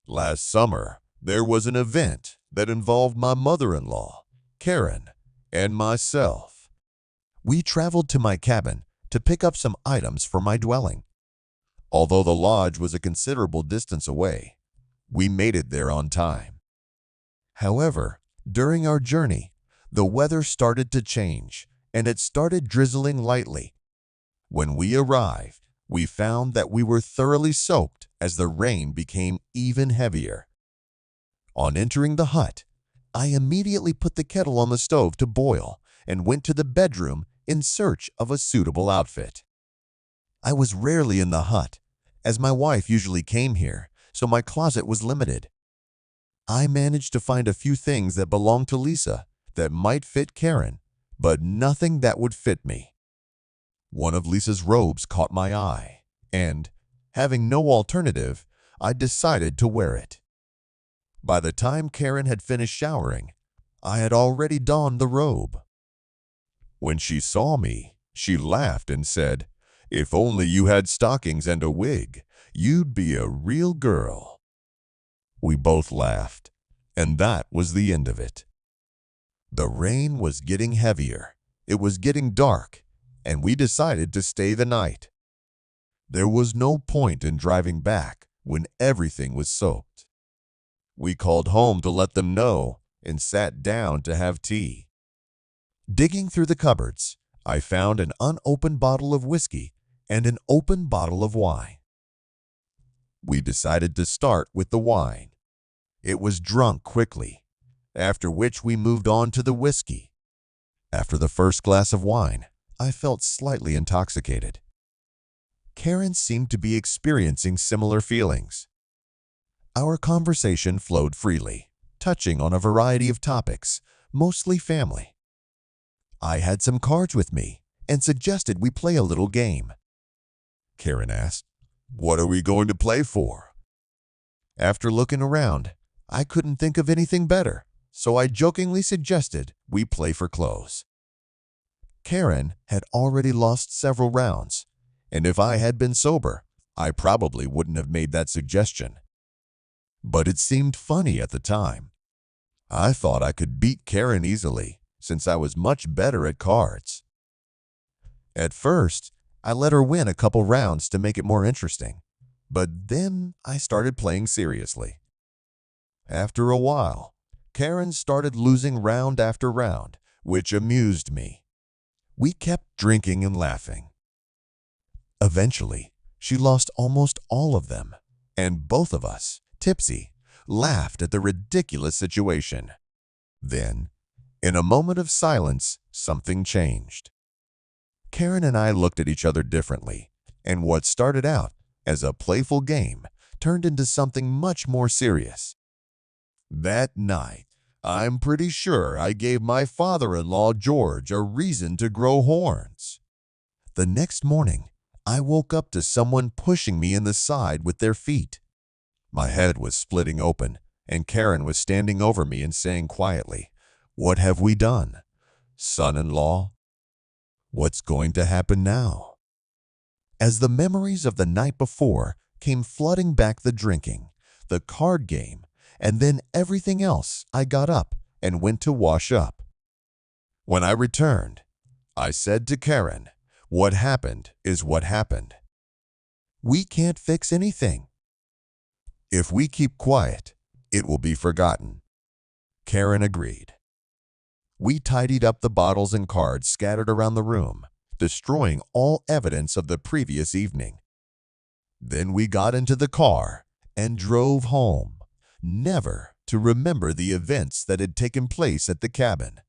Last summer, there was an event that involved my mother-in-law, Karen, and myself. We traveled to my cabin to pick up some items for my dwelling. Although the lodge was a considerable distance away, we made it there on time. However, during our journey, the weather started to change and it started drizzling lightly. When we arrived, we found that we were thoroughly soaked as the rain became even heavier. On entering the hut, I immediately put the kettle on the stove to boil and went to the bedroom in search of a suitable outfit. I was rarely in the hut, as my wife usually came here, so my closet was limited. I managed to find a few things that belonged to Lisa that might fit Karen, but nothing that would fit me. One of Lisa's robes caught my eye, and, having no alternative, I decided to wear it. By the time Karen had finished showering, I had already donned the robe. When she saw me, she laughed and said, "If only you had stockings and a wig, you'd be a real girl." We both laughed, and that was the end of it. The rain was getting heavier, it was getting dark, and we decided to stay the night. There was no point in driving back when everything was soaked. We called home to let them know and sat down to have tea. Digging through the cupboards, I found an unopened bottle of whiskey and an open bottle of wine. We decided to start with the wine. It was drunk quickly, after which we moved on to the whiskey. After the first glass of wine, I felt slightly intoxicated. Karen seemed to be experiencing similar feelings. Our conversation flowed freely, touching on a variety of topics, mostly family. I had some cards with me and suggested we play a little game. Karen asked, "What are we going to play for?" After looking around, I couldn't think of anything better, so I jokingly suggested we play for clothes. Karen had already lost several rounds, and if I had been sober, I probably wouldn't have made that suggestion. But it seemed funny at the time. I thought I could beat Karen easily, since I was much better at cards. At first, I let her win a couple rounds to make it more interesting, but then I started playing seriously. After a while, Karen started losing round after round, which amused me. We kept drinking and laughing. Eventually, she lost almost all of them, and both of us, tipsy, laughed at the ridiculous situation. Then, in a moment of silence, something changed. Karen and I looked at each other differently, and what started out as a playful game turned into something much more serious. That night, I'm pretty sure I gave my father-in-law George a reason to grow horns. The next morning, I woke up to someone pushing me in the side with their feet. My head was splitting open, and Karen was standing over me and saying quietly, "What have we done? Son-in-law? What's going to happen now?" As the memories of the night before came flooding back, the drinking, the card game, and then everything else, I got up and went to wash up. When I returned, I said to Karen, "What happened is what happened. We can't fix anything. If we keep quiet, it will be forgotten." Karen agreed. We tidied up the bottles and cards scattered around the room, destroying all evidence of the previous evening. Then we got into the car and drove home, never to remember the events that had taken place at the cabin.